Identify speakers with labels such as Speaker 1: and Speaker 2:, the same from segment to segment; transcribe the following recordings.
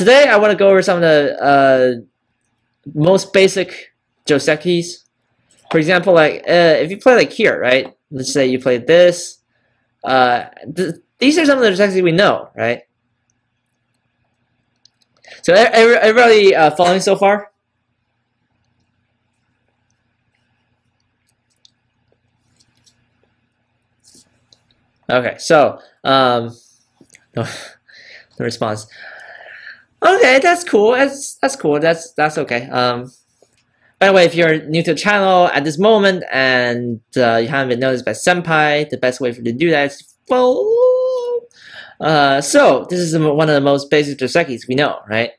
Speaker 1: Today I want to go over some of the most basic Josekis. For example, like if you play like here, right? Let's say you play this. These are some of the Josekis we know, right? So everybody following so far? Okay, so no response. Okay, that's cool. That's cool. That's okay. By the way, if you're new to the channel at this moment and you haven't been noticed by Senpai, the best way for you to do that is to follow. So this is one of the most basic Josekis we know, right?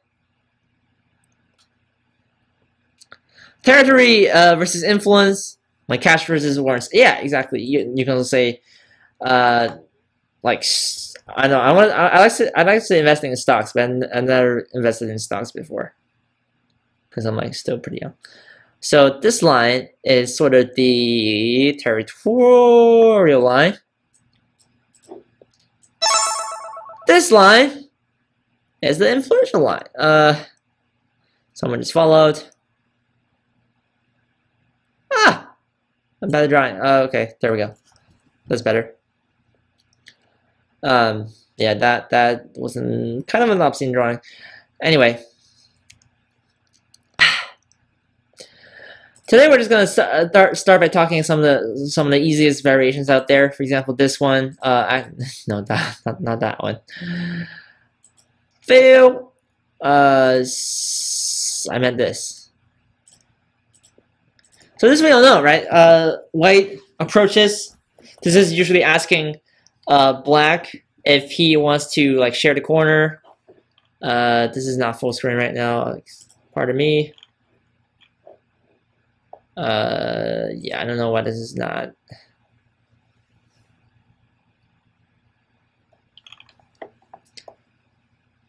Speaker 1: Territory versus influence, like cash versus warrants. Yeah, exactly. You can also say, like, I know I like to investing in stocks, but I've never invested in stocks before because I'm like still pretty young. So this line is sort of the territorial line. This line is the influential line. Someone just followed. I'm bad at drawing. Okay, there we go. That's better. Yeah, that wasn't kind of an obscene drawing. Anyway, today we're just gonna start by talking some of the easiest variations out there. For example, this one. No, not that one. Fail. I meant this. So this we all know, right? White approaches. This is usually asking black if he wants to like share the corner. This is not full screen right now. Pardon me. Yeah, I don't know why this is not.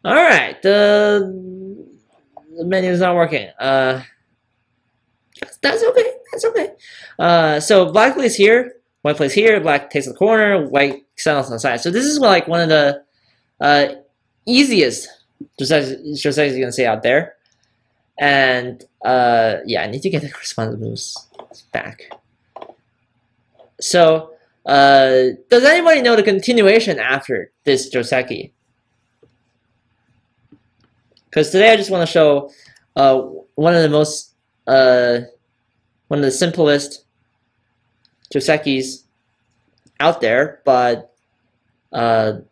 Speaker 1: All right, the menu is not working. That's okay. That's okay. So black plays here, white plays here, black takes the corner, white settles on the side. So this is like one of the easiest Josekis you can see out there. And yeah, I need to get the corresponding moves back. So does anybody know the continuation after this Joseki? Because today I just want to show one of the most one of the simplest Josekis out there, but it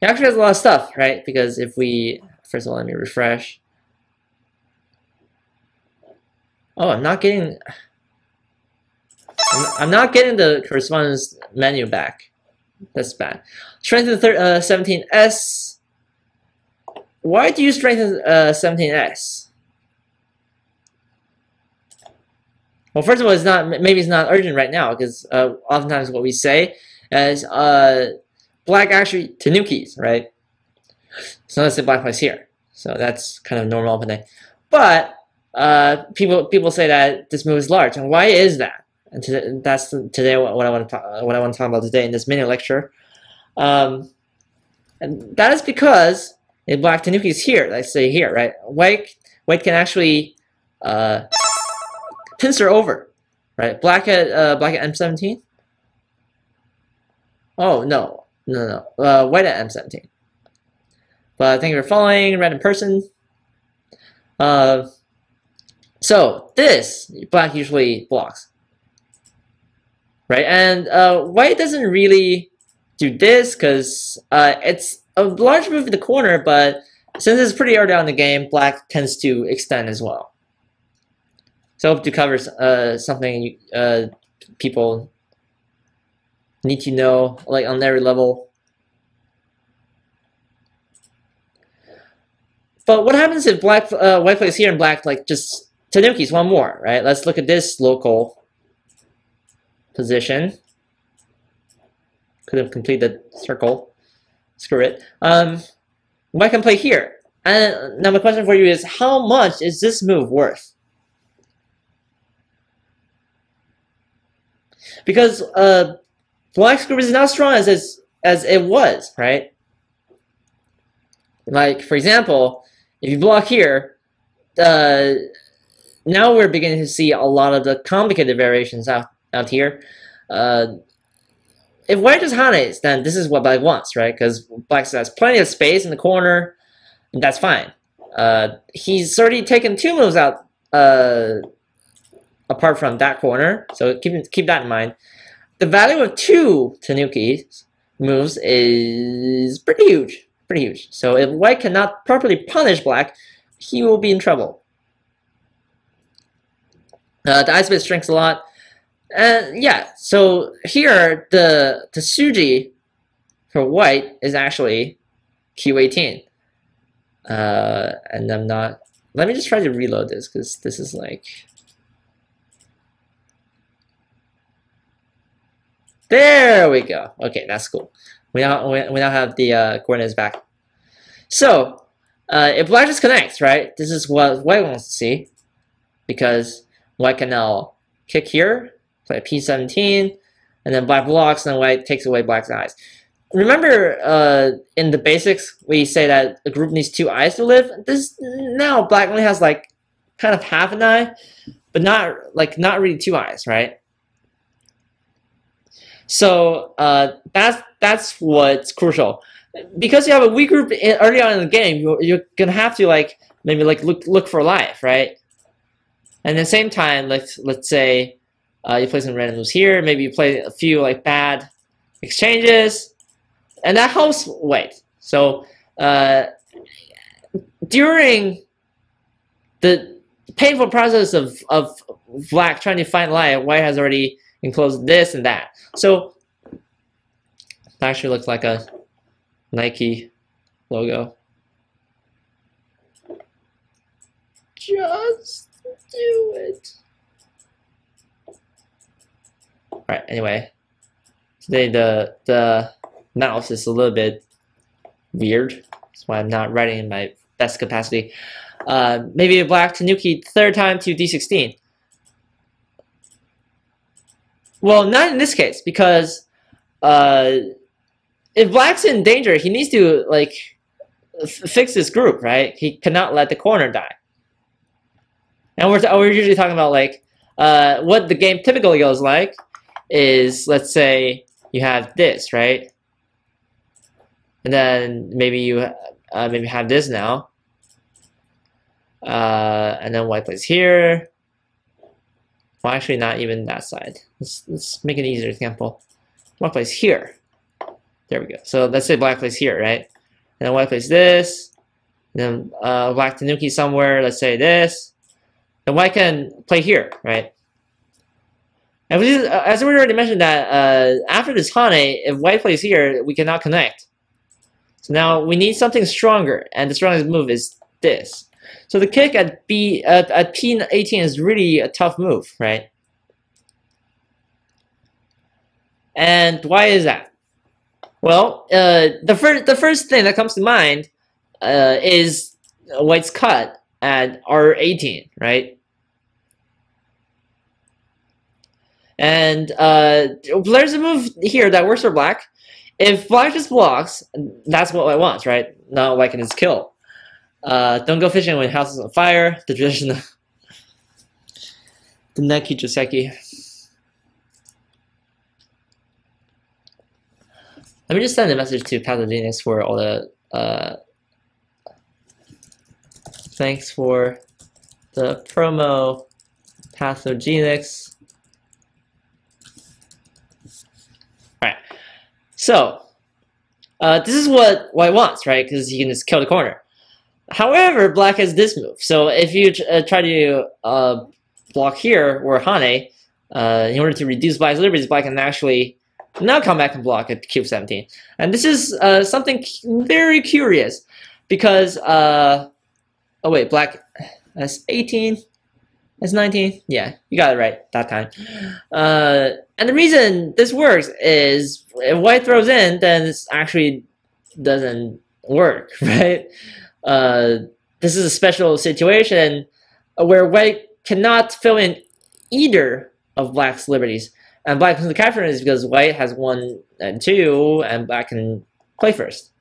Speaker 1: actually has a lot of stuff, right? Because if we, first of all, let me refresh. Oh, I'm not getting the correspondence menu back. That's bad. Strengthen 17S. Why do you strengthen 17S? Well, first of all, it's not, maybe it's not urgent right now, because oftentimes what we say is black actually tanukis, right? So let's say black plays here. So that's kind of normal opening. But people say that this move is large, and why is that? And that's today what I want to talk about today in this mini lecture. And that is because if black tanuki is here, let's say here, right? White can actually pincer over, right? Black at M17. Oh no. White at M17. But thank you for following. Red in person. So this black usually blocks, right? And white doesn't really do this because it's a large move in the corner, but since it's pretty early on in the game, black tends to extend as well. So I hope to cover something people need to know, like on every level. But what happens if white plays here and black like just tanukis one more, right? Let's look at this local position. Could have completed the circle. Screw it. White can play here. And now my question for you is, how much is this move worth? Because black's group is not strong as its as it was, right? Like, for example, if you block here, now we're beginning to see a lot of the complicated variations out here. If white just Hanes, then this is what black wants, right? Because black has plenty of space in the corner, and that's fine. He's already taken 2 moves out apart from that corner, so keep that in mind. The value of 2 Tanuki moves is pretty huge. Pretty huge. So if white cannot properly punish black, he will be in trouble. The ice bit shrinks a lot. Yeah, so here the Tsuji for white is actually Q18. And I'm not... Let me just try to reload this, because this is like... There we go. Okay, that's cool. We now have the coordinates back. So, if black just connects, right? This is what white wants to see, because white can now kick here, play P17, and then black blocks, and then white takes away black's eyes. Remember, in the basics, we say that a group needs 2 eyes to live. This now black only has like kind of half an eye, but not really 2 eyes, right? So that's what's crucial. Because you have a weak group early on in the game, you're gonna have to maybe look for life, right? And at the same time, let's say you play some random moves here. Maybe you play a few bad exchanges, and that helps white. So during the painful process of black trying to find light, white has already enclosed this and that. So it actually looks like a Nike logo. Just do it. Alright, anyway. Today the mouse is a little bit weird. That's why I'm not writing in my best capacity. Maybe a black Tanuki 3rd time to D16. Well, not in this case, because if black's in danger, he needs to fix this group, right? He cannot let the corner die. And we're usually talking about what the game typically goes like is, let's say you have this, right? And then maybe you maybe have this now, and then white plays here. Well, actually, not even that side. Let's make an easier example. White plays here. There we go. So let's say black plays here, right? And then white plays this. And then black Tanuki somewhere. Let's say this. And white can play here, right? And as we already mentioned that after this Hane, if white plays here, we cannot connect. So now we need something stronger, and the strongest move is this. So the kick at P18 is really a tough move, right? And why is that? Well, the first thing that comes to mind is white's cut at R18, right? And there's a move here that works for black. If black just blocks, that's what white wants, right? Now white can just kill. Don't go fishing when house is on fire. The tradition of the Nike Joseki. Let me just send a message to Pathogenics for all the thanks for the promo, Pathogenics. Alright. So this is what white wants, right? Because he can just kill the corner. However, black has this move. So if you try to block here or Hane, in order to reduce black's liberties, black can actually now come back and block at cube 17. And this is something very curious because, oh wait, black has 18, has 19. Yeah, you got it right that time. And the reason this works is if white throws in, then this actually doesn't work, right? This is a special situation where white cannot fill in either of black's liberties. And black can capture is because white has 1 and 2, and black can play first,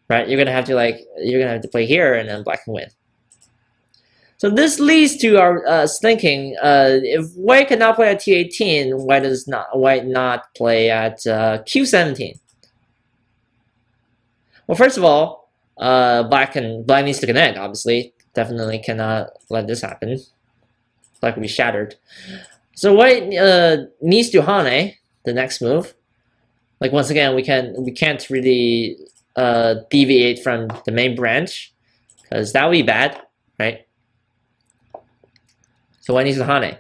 Speaker 1: right? You're gonna have to play here, and then black can win. So this leads to our thinking: if white cannot play at t18, why does white not play at q17? Well, first of all, black needs to connect. Obviously, definitely cannot let this happen. Black will be shattered. So white needs to hane the next move. Like once again, we can't really deviate from the main branch because that would be bad, right? So white needs to hane.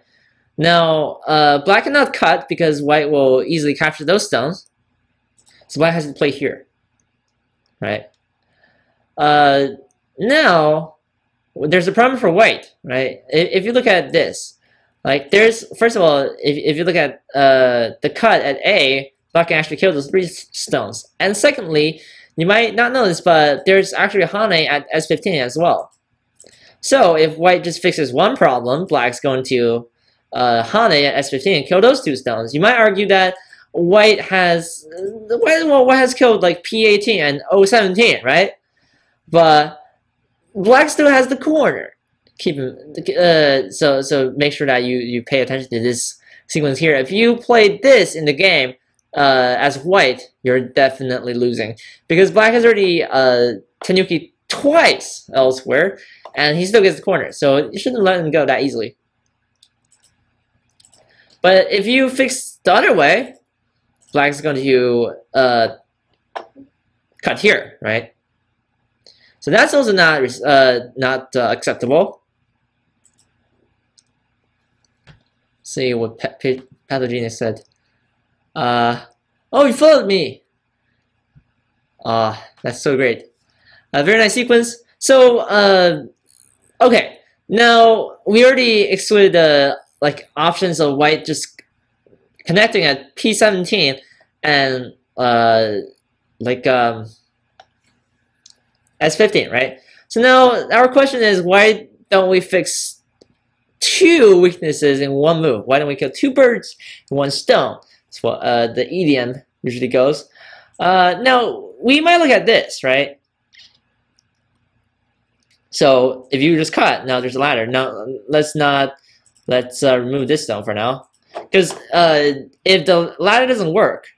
Speaker 1: Now black cannot cut because white will easily capture those stones. So black has to play here, right? Now there's a problem for white, right? If you look at this, like there's first of all, if you look at the cut at A, black can actually kill those 3 stones. And secondly, you might not know this, but there's actually a hane at S15 as well. So if white just fixes one problem, black's going to hane at S15 and kill those 2 stones. You might argue that white has killed like P18 and O17, right? But black still has the corner. So make sure that you pay attention to this sequence here. If you play this in the game as white, you're definitely losing because black has already tenuki twice elsewhere, and he still gets the corner. So you shouldn't let him go that easily. But if you fix the other way, black's going to cut here, right? So that's also not acceptable. See what Pathogenus said. Oh, you followed me. That's so great. Very nice sequence. So, okay. Now we already excluded the options of white just connecting at P17 and S15, right? So now our question is, why don't we fix 2 weaknesses in one move? Why don't we kill 2 birds in 1 stone? That's what the EDM usually goes. Now we might look at this, right? So if you just cut, now there's a ladder. Now let's remove this stone for now, because if the ladder doesn't work,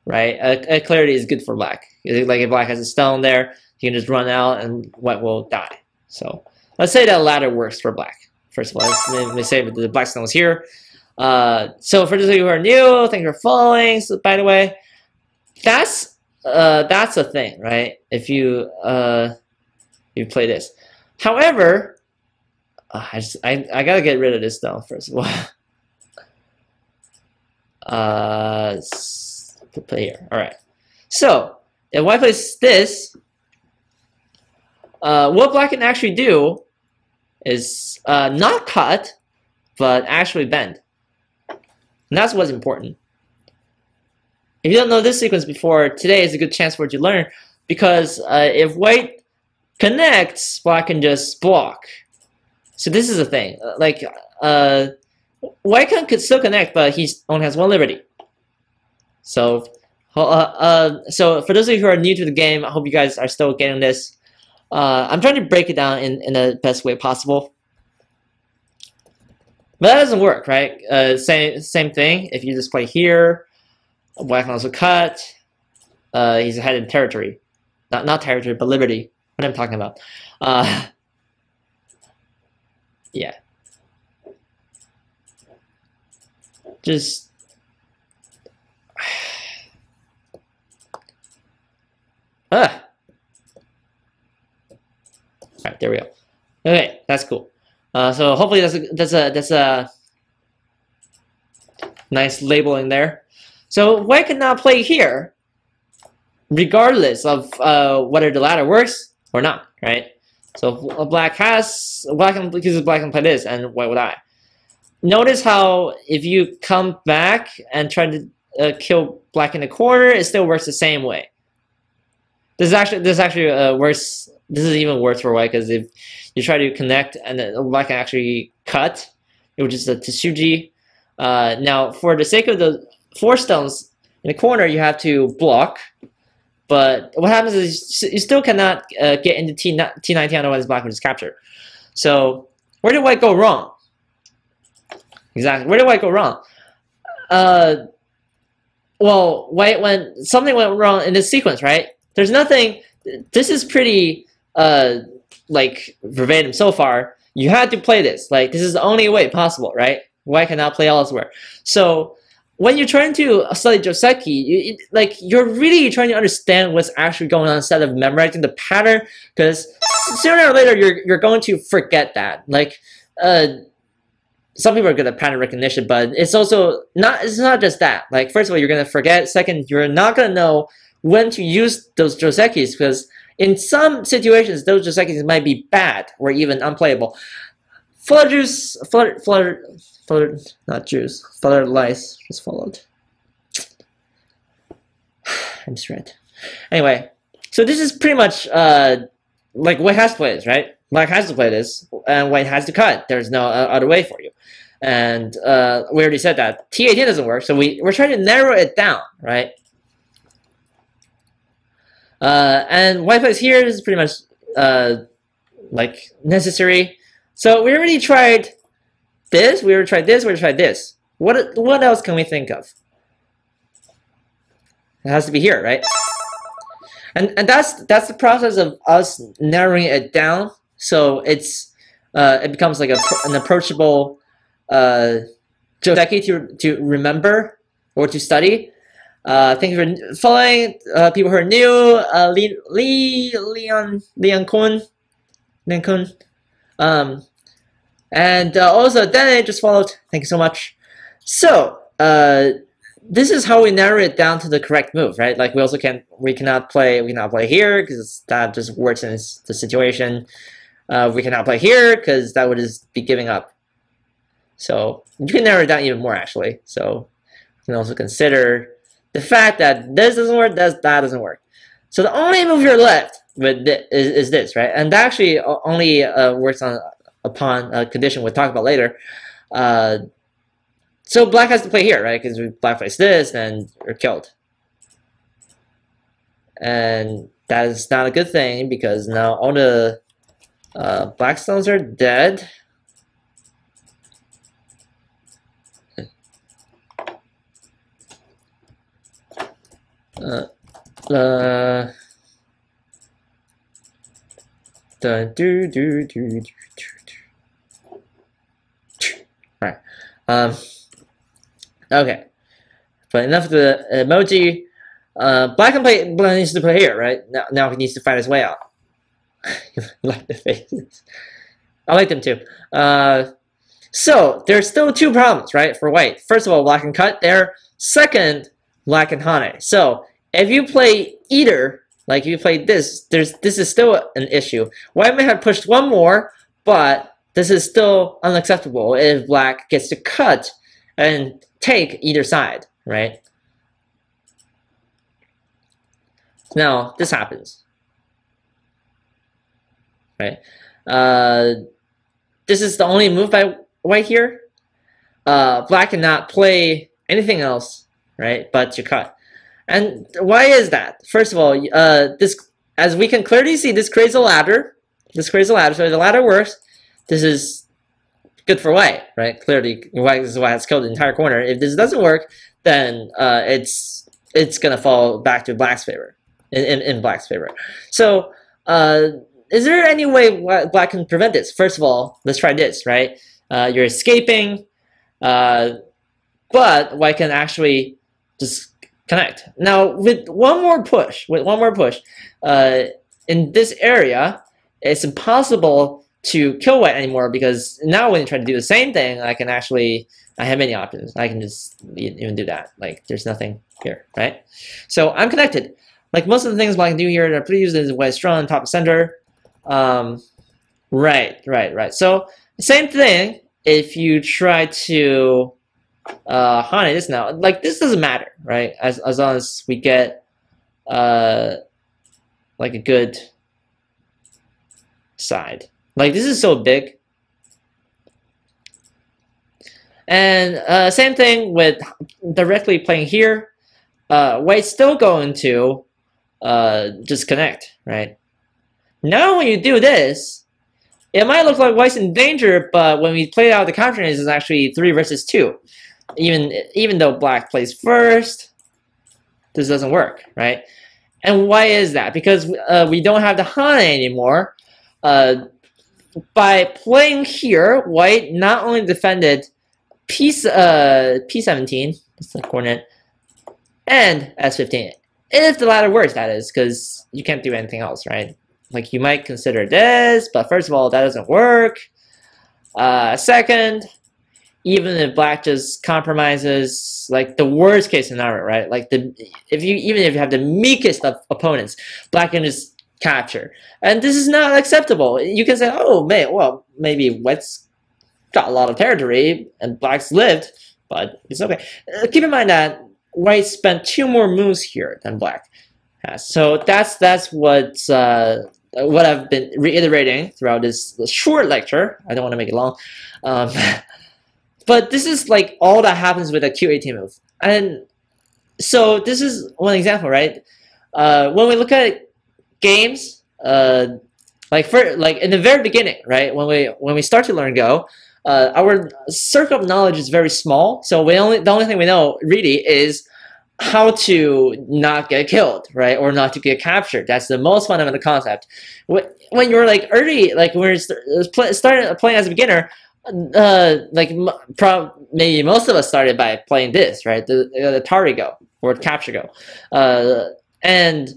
Speaker 1: right? A clarity is good for black. Like if black has a stone there, you can just run out and white will die. So let's say that ladder works for black. First of all, let me say the black stone was here. So for those of you who are new, thank you for following. So by the way, that's a thing, right? If you play this. However, I gotta get rid of this stone first of all. Play here. All right. So if white plays this, what black can actually do is not cut, but actually bend. And that's what's important. If you don't know this sequence before, today is a good chance for you to learn, because if white connects, black can just block. So this is the thing. White can still connect, but he only has 1 liberty. So, so for those of you who are new to the game, I hope you guys are still getting this. I'm trying to break it down in the best way possible. But that doesn't work, right? Same thing. If you just play here, black can also cut. He's ahead in territory. Not territory, but liberty. What am I talking about? Yeah. Just... Alright, there we go. Okay, that's cool. So hopefully that's a nice labeling there. So white cannot play here, regardless of whether the ladder works or not, right? So black can play this, and white would die. Notice how if you come back and try to kill black in the corner, it still works the same way. This is actually worse. This is even worse for white, because if you try to connect and then black can actually cut, which is the Tsuji, Now, for the sake of the 4 stones in the corner, you have to block. But what happens is you still cannot get into T19, otherwise black will just capture. So where did white go wrong? Exactly. Where did white go wrong? Well, something went wrong in this sequence, right? There's nothing. This is pretty like verbatim so far. You had to play this. Like, this is the only way possible, right? White cannot play elsewhere. So when you're trying to study Joseki, you're really trying to understand what's actually going on instead of memorizing the pattern, because sooner or later you're going to forget that. Like, some people are good at pattern recognition, but it's also not. It's not just that. Like, first of all, you're gonna forget. Second, you're not gonna know when to use those Josekis, because in some situations those Josekis might be bad or even unplayable. Not juice, flutter lice just followed. I'm straight. Anyway, so this is pretty much like white has to play this, right? Black has to play this, and white has to cut. There's no other way for you. And we already said that T18 doesn't work, so we're trying to narrow it down, right? And white plays here is pretty much like necessary. So we already tried this, we already tried this, we already tried this. What else can we think of? It has to be here, right? And that's the process of us narrowing it down, so it becomes like an approachable Joseki to remember or to study. Thank you for following. People who are new, Leon Kun. And also Danny just followed. Thank you so much. So this is how we narrow it down to the correct move, right? Like, we cannot play here because that just worsens the situation. We cannot play here because that would just be giving up. So you can narrow it down even more, actually. So you can also consider the fact that this doesn't work, that doesn't work. So the only move you're left with is this, right? And that actually only works upon a condition we'll talk about later. So black has to play here, right? Because if black plays this, then you're killed. And that is not a good thing, because now all the black stones are dead. Right. Okay. But enough of the emoji. Black needs to play here, right? Now he needs to fight his way out. Like the faces. I like them too. So there's still 2 problems, right, for white. First of all, black can cut there. Second, black can hane. So if you play either, like you play this, this is still an issue. White may have pushed 1 more, but this is still unacceptable if black gets to cut and take either side, right? Now this happens, right? This is the only move by white here. Black cannot play anything else, right, but to cut. And why is that? First of all, this, as we can clearly see, this creates a ladder. This creates a ladder. So if the ladder works, this is good for white, right? Clearly, white is why it's killed the entire corner. If this doesn't work, then it's gonna fall back to black's favor, in black's favor. So is there any way black can prevent this? First of all, let's try this, right? You're escaping, but white can actually just connect. Now, with one more push, in this area, it's impossible to kill white anymore, because now when you try to do the same thing, I have many options. I can just even do that. Like, there's nothing here, right? So I'm connected. Like, most of the things I can do here are pretty easy. Is white strong, top center. Right. So same thing if you try to hane this now. Like, this doesn't matter, right? As long as we get like a good side. Like, this is so big. And same thing with directly playing here. White's still going to just connect, right? Now when you do this, it might look like White's in danger, but when we play out the counter, it's actually 3 versus 2. Even though Black plays first, this doesn't work, right? And why is that? Because we don't have the Hane anymore. By playing here, White not only defended P17, that's the coordinate, and S15. If the latter works, that is, because you can't do anything else, right? Like, you might consider this, but first of all, that doesn't work. Second, even if Black just compromises, like the worst case scenario, right? Like even if you have the meekest of opponents, Black can just capture, and this is not acceptable. You can say, oh man, well maybe White's got a lot of territory and Black's lived, but it's okay. Keep in mind that White spent 2 more moves here than Black has, so that's what I've been reiterating throughout this short lecture. I don't want to make it long. But this is like all that happens with a xhu98 move. And so this is one example, right? When we look at games, like in the very beginning, right? When we start to learn Go, our circle of knowledge is very small. So the only thing we know really is how to not get killed, right? Or not to get captured. That's the most fundamental concept. When you're like early, like when you're starting playing as a beginner, maybe most of us started by playing this, right? The Tari Go or Capture Go, and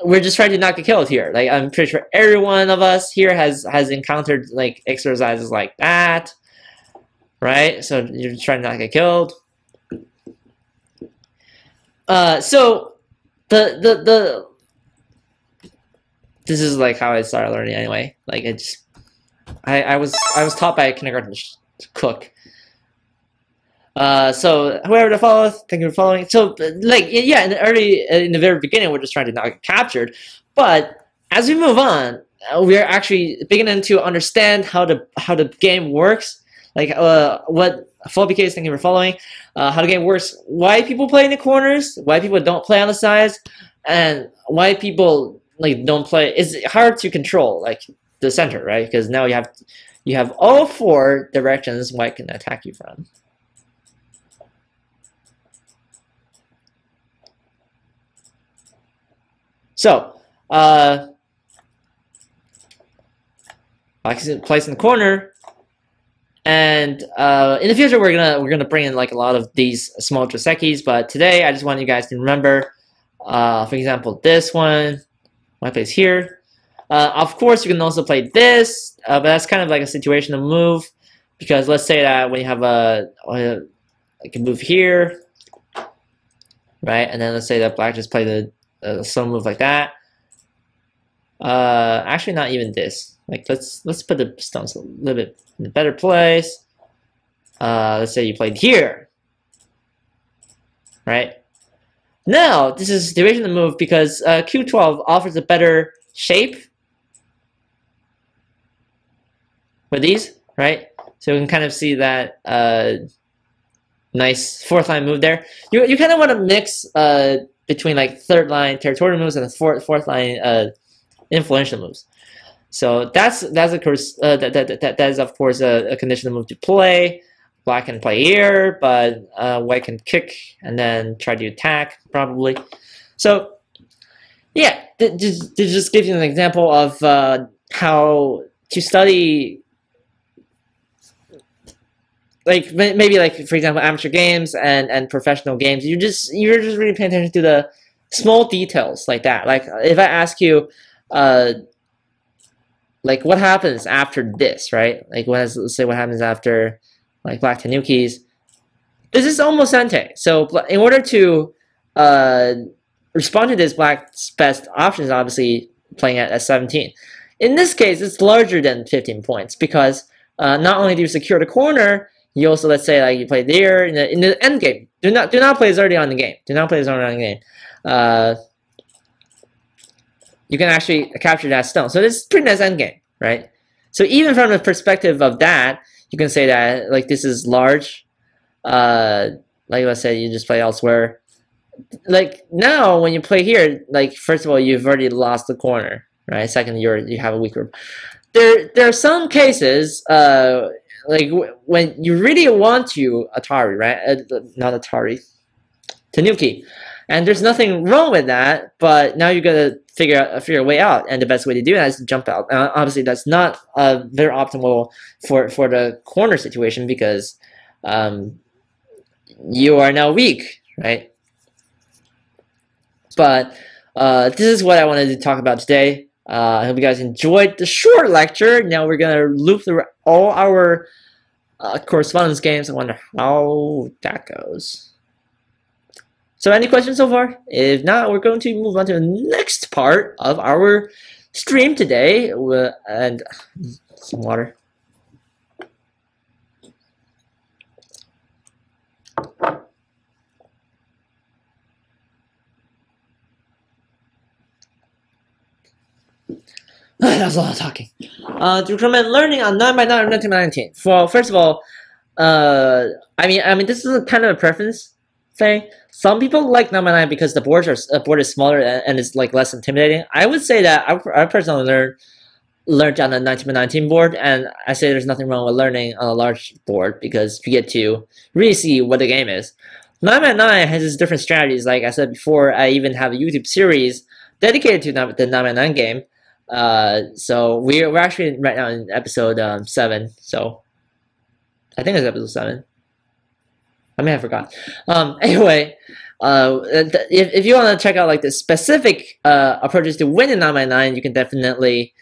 Speaker 1: we're just trying to not get killed here. Like, I'm pretty sure every one of us here has encountered like exercises like that, right? So you're just trying to not get killed. So this is like how I started learning anyway. Like, I was taught by a kindergarten cook. So whoever to follow, thank you for following. So like, yeah, in the very beginning, we're just trying to not get captured. But as we move on, we are actually beginning to understand how the game works. Like what PhobeCase, thank you for following. How the game works, why people play in the corners, why people don't play on the sides, and why people like don't play. It's hard to control like the center, right? Because now you have all 4 directions White can attack you from. So I can place in the corner, and in the future we're gonna bring in like a lot of these small Josekis, but today I just want you guys to remember, for example, this one, White plays here. Of course, you can also play this, but that's kind of like a situational move, because let's say that when you have like a move here, right, and then let's say that Black just played some move like that. Actually, not even this. Like, let's put the stones a little bit in a better place. Let's say you played here, right? Now this is a situational move because Q12 offers a better shape with these, right? So we can kind of see that nice 4th line move there. You kind of want to mix between like 3rd line territorial moves and the 4th line influential moves. So that's of course that is of course a conditional move to play. Black can play here, but White can kick and then try to attack probably. So yeah, this just gives you an example of how to study. Like maybe like for example amateur games and professional games, you're just really paying attention to the small details like that. Like if I ask you, like what happens after this, right? Like let's say what happens after like Black Tanukis. This is almost Sente. So in order to respond to this, Black's best option is obviously playing at 17. In this case, it's larger than 15 points because not only do you secure the corner, you also, let's say, like you play there in the end game. Do not play as early on the game. Do not play as early on the game. You can actually capture that stone. So this is pretty nice end game, right? So even from the perspective of that, you can say that like this is large. Like I said, you just play elsewhere. Like now, when you play here, like first of all, you've already lost the corner, right? Second, you have a weak group. There are some cases, like when you really want to Atari, right? Not Atari, Tanuki, and there's nothing wrong with that. But now you gotta figure a way out, and the best way to do that is to jump out. Obviously, that's not very optimal for the corner situation because you are now weak, right? But this is what I wanted to talk about today. I hope you guys enjoyed the short lecture. Now we're going to loop through all our correspondence games. I wonder how that goes. So any questions so far? If not, we're going to move on to the next part of our stream today. And some water. That was a lot of talking. To recommend learning on 9x9 or 1919. Well, first of all, I mean, this is kind of a preference thing. Some people like 9x9 because the board is smaller and it's like less intimidating. I would say that I personally learned on a 19x19 board, and I say there's nothing wrong with learning on a large board because you get to really see what the game is. 9x9 has its different strategies. Like I said before, I even have a YouTube series dedicated to the 9x9 game. So we're actually right now in episode 7. So I think it's episode 7. I may have forgot. Anyway, if you want to check out like the specific approaches to win in 9x9, you can definitely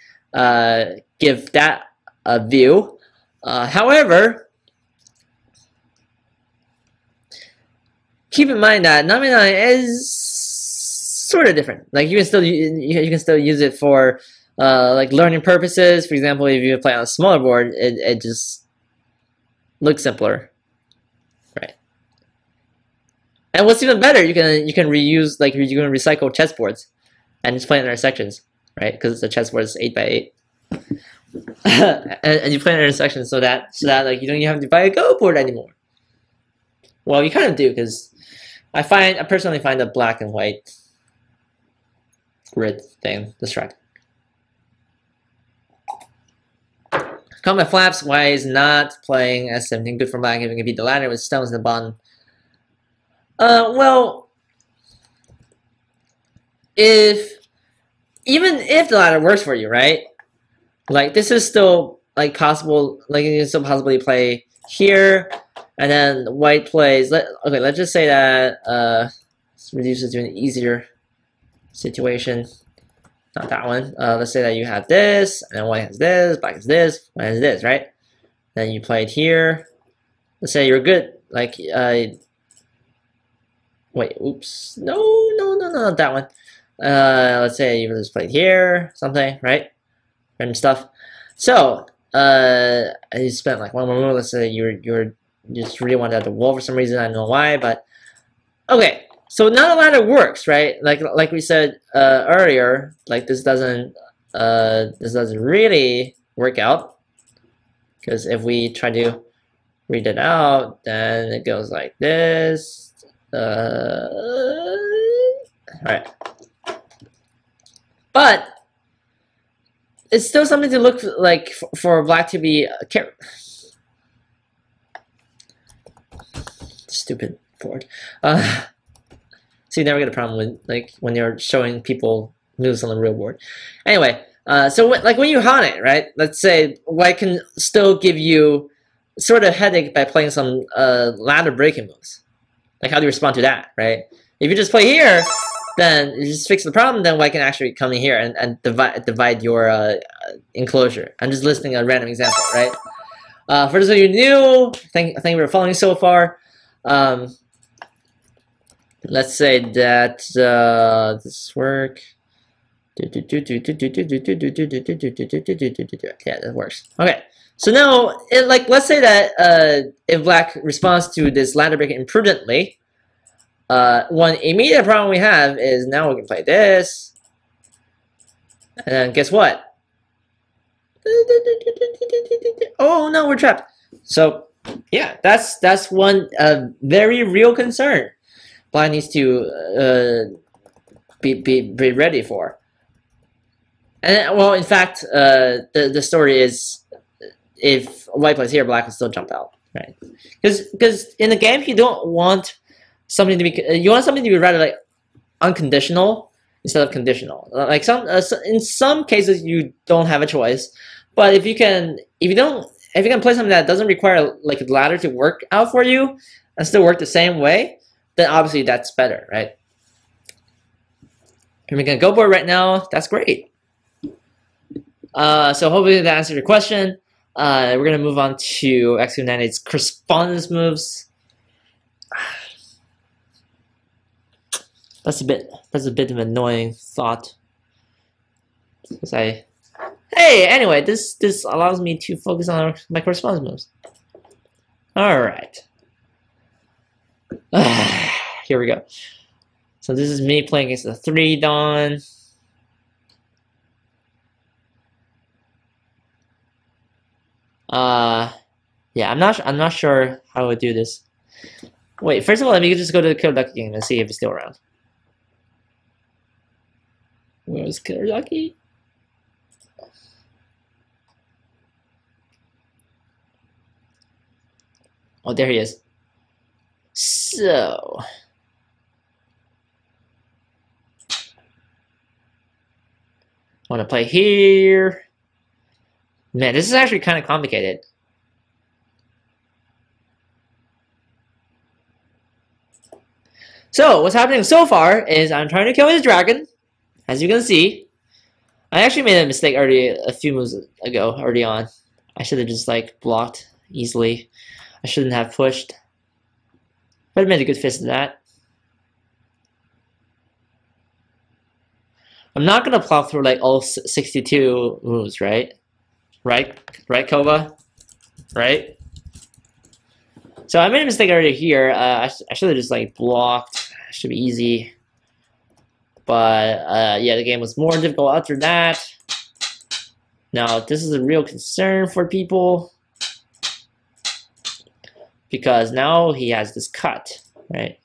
Speaker 1: give that a view. However, keep in mind that 9x9 is sort of different. Like you can still use it for like learning purposes. For example, if you play on a smaller board, it just looks simpler, right? And what's even better, you can reuse, like you can recycle chessboards and just play in their sections, right? Because the chessboard is 8x8, and you play in their sections so that like you don't even have to buy a Go board anymore. Well, you kind of do, because I personally find the black and white grid thing distracting. Combat flaps. Why is not playing S17 good for black if you can beat the ladder with stones in the bottom? Well, even if the ladder works for you, right? Like this is still like possible. Like you can still possibly play here, and then white plays. Okay, let's just say that this reduces to an easier situation. Not that one. Let's say that you have this, and white has this, black has this, white has this, right? Then you played here. Let's say you're good. Like, wait, oops. No, not that one. Let's say you just played here, something, right? Random stuff. So, you spent like one more move. Let's say you just really wanted to wall for some reason. I don't know why, but okay. So now the ladder works, right? Like we said earlier, like this doesn't really work out, because if we try to read it out, then it goes like this. Alright. But it's still something to look like for black to be stupid board. So you never get a problem with like when you're showing people moves on the real board. Anyway, so when you haunt it, right? Let's say white can still give you sort of headache by playing some ladder breaking moves. Like how do you respond to that, right? If you just play here, then you just fix the problem. Then white can actually come in here and divide your enclosure. I'm just listing a random example, right? For those of you new, thank you for following so far. Let's say that this work. Yeah, that works. Okay, so now, let's say that if black responds to this ladder break imprudently, one immediate problem we have is now we can play this, and then guess what? Oh no, we're trapped. So Yeah, that's one very real concern Black needs to be ready for. And well, in fact, the story is if White plays here, Black will still jump out, right? Because in the game you don't want something to be you want something to be rather like unconditional instead of conditional. Like in some cases you don't have a choice, but if you can play something that doesn't require like a ladder to work out for you and still work the same way, then obviously that's better, right? If we're gonna go board right now, that's great. So hopefully that answered your question. We're gonna move on to xhu98's correspondence moves. That's a bit of an annoying thought. Because hey, anyway, this allows me to focus on my correspondence moves. All right. Here we go. So this is me playing against the 3 Dawn. Yeah, I'm not sure how I would do this. Wait, first of all, let me just go to the Killer Ducky game and see if it's still around. Where's Killer Ducky? Oh, there he is. So I want to play here. Man, this is actually kind of complicated. So what's happening so far is I'm trying to kill his dragon. As you can see, I actually made a mistake a few moves ago, early on. I should have just like blocked easily. I shouldn't have pushed. But I made a good fist of that. I'm not gonna plow through like all 62 moves, right? Right, Kova? Right? So I made a mistake already here. I should have just like blocked. Should be easy. But yeah, the game was more difficult after that. Now, this is a real concern for people. Because now he has this cut, right?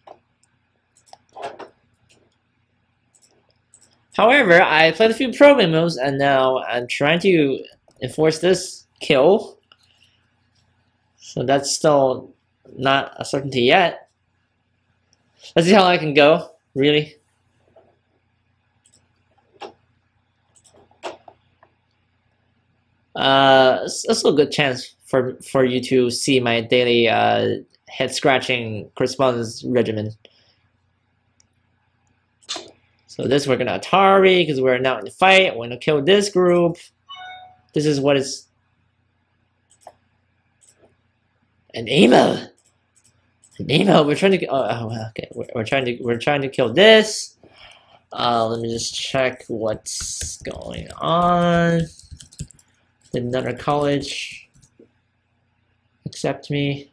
Speaker 1: However, I played a few probing moves, and now I'm trying to enforce this kill. So that's still not a certainty yet. Let's see how I can go, really. It's still a good chance for you to see my daily head scratching correspondence regimen. So this we're gonna Atari because we're now in the fight. We're gonna kill this group. This is what is an email. An email. We're trying to. Okay. We're trying to kill this. Let me just check what's going on. Did another college accept me?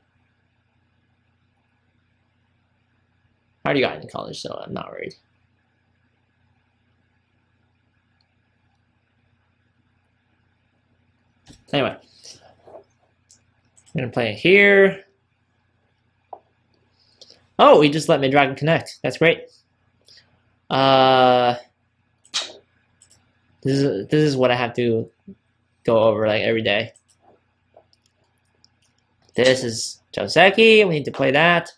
Speaker 1: I already got into college, so I'm not worried. Anyway, I'm gonna play it here. Oh, he just let my dragon connect. That's great. This is what I have to go over like every day. This is Joseki. We need to play that.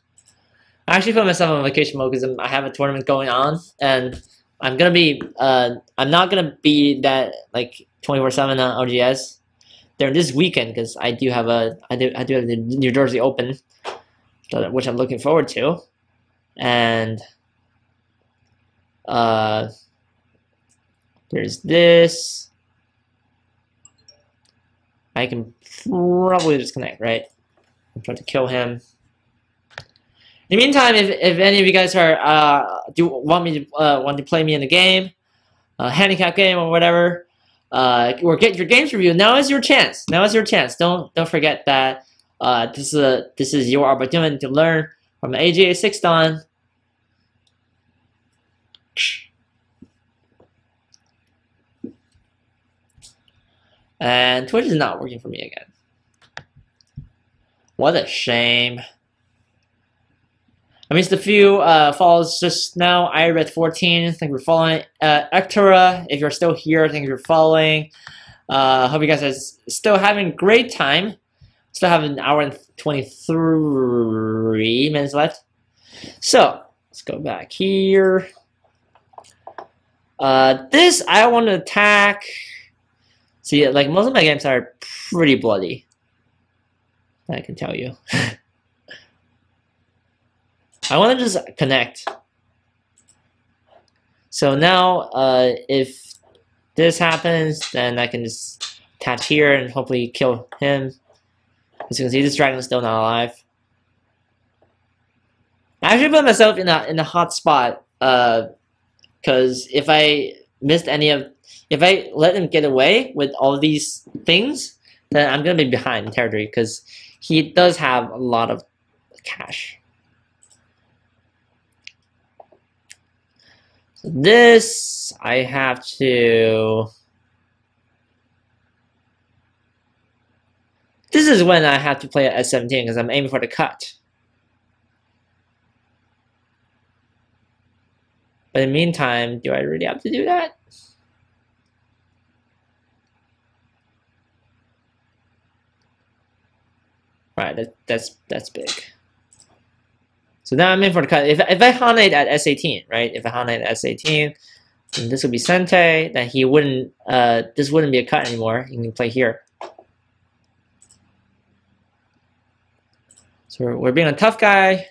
Speaker 1: I actually put myself on vacation mode because I have a tournament going on, and I'm gonna be. I'm not gonna be that like 24/7 on OGS during this weekend because I do have the New Jersey Open, which I'm looking forward to, and there's this. I can probably disconnect, right? I'm trying to kill him. In the meantime, if any of you guys are want to play me in a game, a handicap game or whatever, or get your games reviewed, now is your chance. Now is your chance. Don't forget that this is your opportunity to learn from AGA 6 Dawn. And Twitch is not working for me again. What a shame. I missed a few follows just now. I read 14. Thank you for following. Ectora, if you're still here, thank you for following. Hope you guys are still having a great time. Still have an hour and 23 minutes left. So let's go back here. This I want to attack. See, like most of my games are pretty bloody. I can tell you. I want to just connect. So now, if this happens, then I can just attach here and hopefully kill him. As you can see, this dragon is still not alive. I actually put myself in a hot spot, because if I missed if I let him get away with all these things, then I'm gonna be behind in territory because he does have a lot of cash. So this I have to. This is when I have to play at S17 because I'm aiming for the cut. But in the meantime, do I really have to do that? Right, that's big. So now I'm in for the cut. If I Hanate at S18, right? If I Hanate at S18, then this would be Sente. Then he wouldn't. This wouldn't be a cut anymore. He can play here. So we're being a tough guy.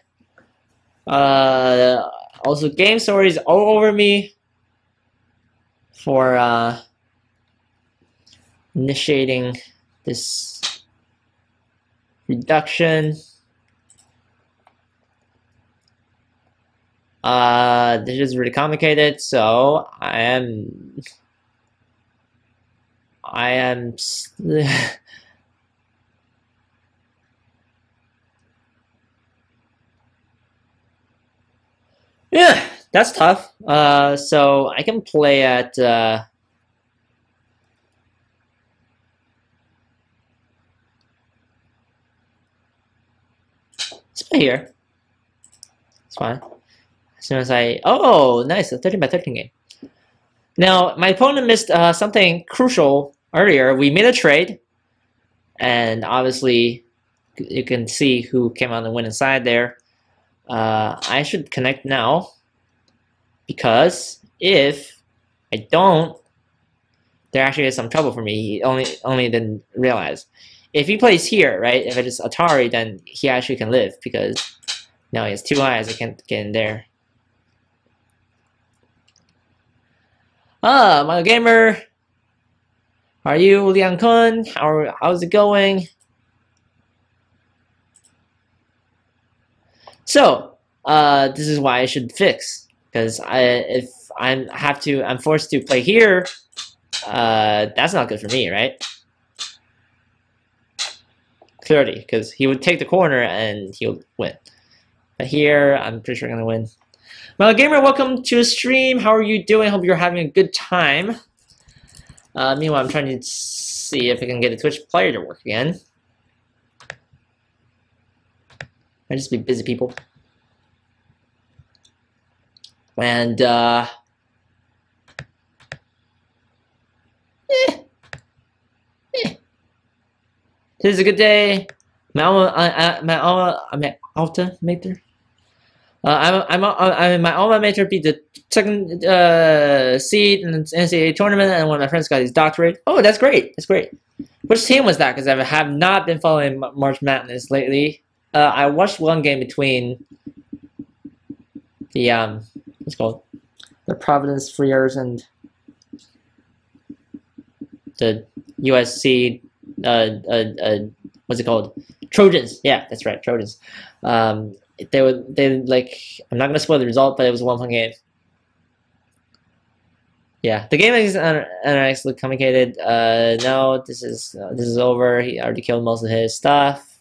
Speaker 1: Also, game stories all over me for initiating this reduction. This is really complicated, so I am yeah, that's tough. So I can play at let's play here. It's fine. As soon as oh, nice, a 13 by 13 game. Now, my opponent missed something crucial earlier. We made a trade, and obviously, you can see who came on the winning side there. I should connect now, because if I don't, there actually is some trouble for me. He only didn't realize. If he plays here, right, if I just Atari, then he actually can live, because now he has 2 eyes, I can't get in there. My gamer, how are you, Liang Kun? How's it going? So, this is why I should fix, because if I'm forced to play here, that's not good for me, right? Clearly, because he would take the corner and he'll win. But here, I'm pretty sure I'm gonna win. Well, gamer, welcome to the stream. How are you doing? Hope you're having a good time. Meanwhile, I'm trying to see if I can get a Twitch player to work again. I just be busy people. And This is a good day. My alma mater. I'm my alma mater beat the second seed in the NCAA tournament, and one of my friends got his doctorate. Oh, that's great! That's great. Which team was that? Because I have not been following March Madness lately. I watched one game between the what's it called, the Providence Friars and the USC what's it called, Trojans. Yeah, that's right, Trojans. They like, I'm not gonna spoil the result, but it was a 1-point game. Yeah, the game is actually complicated. No, this is over. He already killed most of his stuff,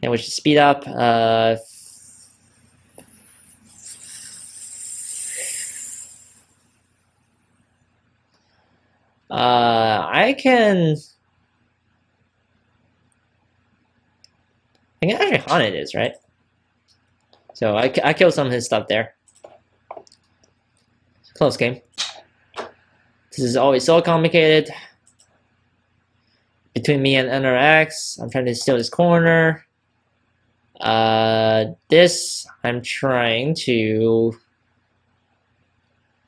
Speaker 1: and we should speed up. I can. I can actually haunt this, right? So I killed some of his stuff there. Close game. This is always so complicated. Between me and NRX, I'm trying to steal this corner. This, I'm trying to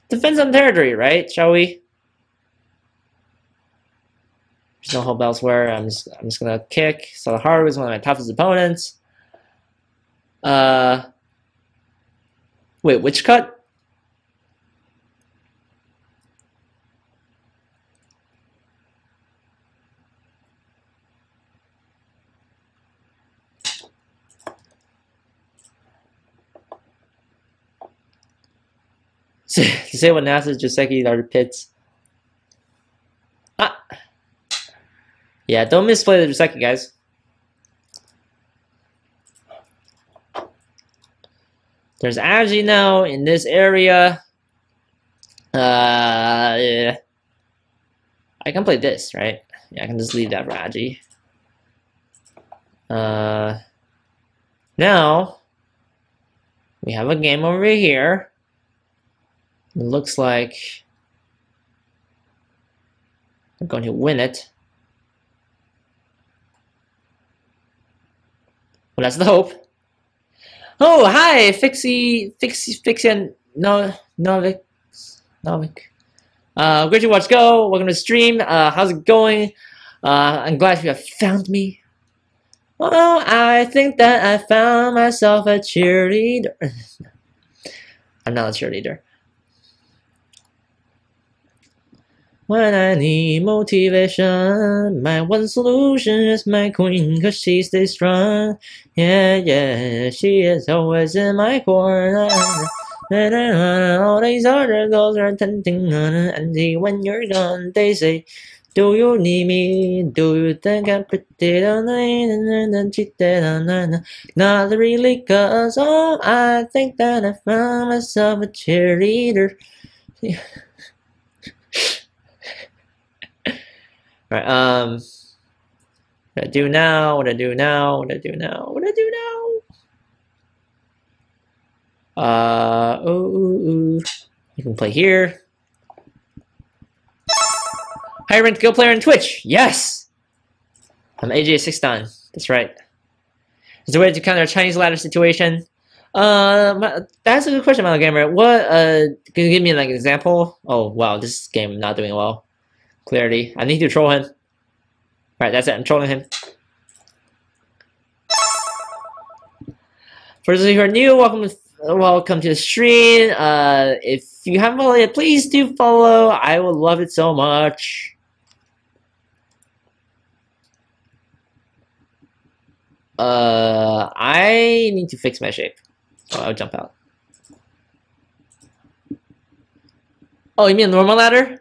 Speaker 1: defend some territory, right? Shall we? There's no hope elsewhere. I'm just gonna kick. So the Haru is one of my toughest opponents. Wait, which cut? To say what NASA's Joseki are the pits. Ah. Yeah, don't misplay the Joseki, guys. There's Agi now in this area. Yeah. I can play this, right? Yeah, I can just leave that for Agi. Now we have a game over here. It looks like I'm going to win it. Well, that's the hope. Oh, hi, Fixian, Novik. Great to watch go. Welcome to the stream. How's it going? I'm glad you have found me. Oh, I think that I found myself a cheerleader. I'm not a cheerleader. When I need motivation, my one solution is my queen, cause she stays strong. Yeah, yeah, she is always in my corner. All these other girls are tempting on an empty when you're gone. They say, do you need me? Do you think I'm pretty tonight? And then cheated on. Not really, cause oh, I think that I found myself a cheerleader. Right, what I do now, what I do now, what I do now, what I do now. You can play here. High ranked Go player on Twitch. Yes! I'm AJ69. That's right. Is there a way to counter a Chinese ladder situation? That's a good question, Gamer. What, can you give me like an example? Oh, wow, this game not doing well. Clarity. I need to troll him. Right, that's it. I'm trolling him. For those of you who are new, welcome to the stream. If you haven't followed yet, please do follow. I would love it so much. I need to fix my shape. Oh, I'll jump out. Oh, you mean normal ladder?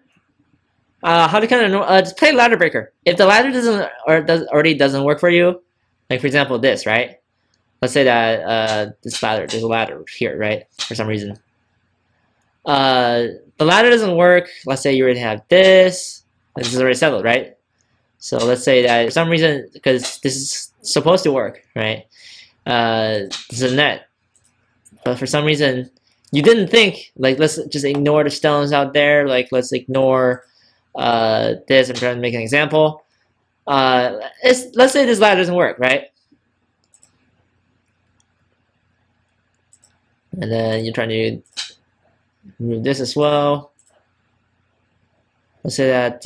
Speaker 1: How to kind of just play ladder breaker. If the ladder already doesn't work for you, like for example this, right? Let's say that there's a ladder here, right? For some reason, the ladder doesn't work. Let's say you already have this. This is already settled, right? So let's say that for some reason, because this is supposed to work, right? This is a net, but for some reason you didn't think like let's just ignore the stones out there. Like let's ignore this. I'm trying to make an example. Let's say this ladder doesn't work, right? And then you're trying to move this as well. Let's say that,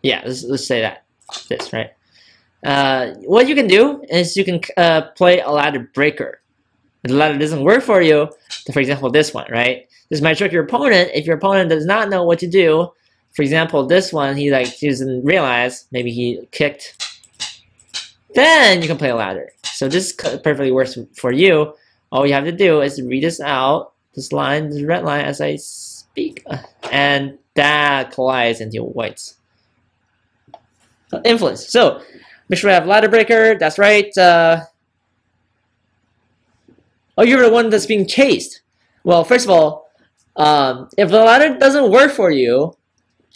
Speaker 1: yeah, let's say that, this, right? What you can do is you can play a ladder breaker. If the ladder doesn't work for you, for example, this one, right? This might trick your opponent if your opponent does not know what to do. For example, this one, he doesn't realize, maybe he kicked. Then you can play a ladder. So this perfectly works for you. All you have to do is read this out, this line, this red line as I speak, and that collides into whites. Influence. So make sure we have ladder breaker. That's right. Oh, you're the one that's being chased. Well, first of all, if the ladder doesn't work for you,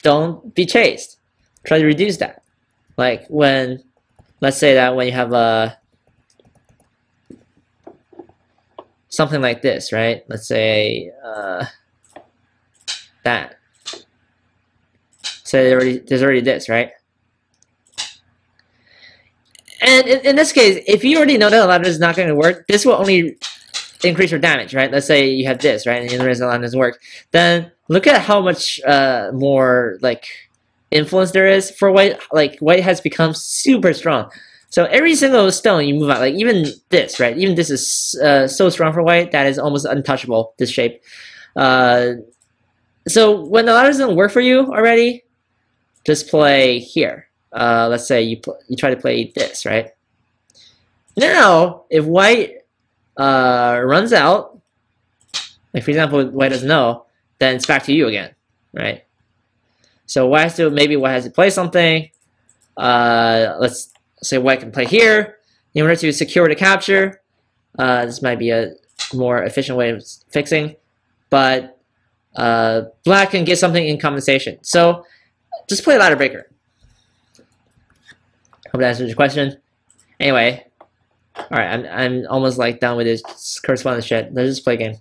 Speaker 1: don't be chased. Try to reduce that. Like when let's say that when you have something like this, right? Let's say that. So there's already this, right? And in this case, if you already know that a ladder is not going to work, this will only increase your damage, right? Let's say you have this, right? And the reason the ladder doesn't work. Then look at how much more like influence there is for white. Like white has become super strong. So every single stone you move out, like even this, right? Even this is so strong for white that is almost untouchable. This shape. So when the ladder doesn't work for you already, just play here. Let's say you try to play this, right? Now, if white runs out, like for example, white doesn't know, then it's back to you again, right? So white has to play something. Let's say white can play here in order to secure the capture. This might be a more efficient way of fixing, but black can get something in compensation. So just play ladder breaker. Hope that answers your question. Anyway, all right, I'm almost like done with this correspondence shit. Let's just play a game.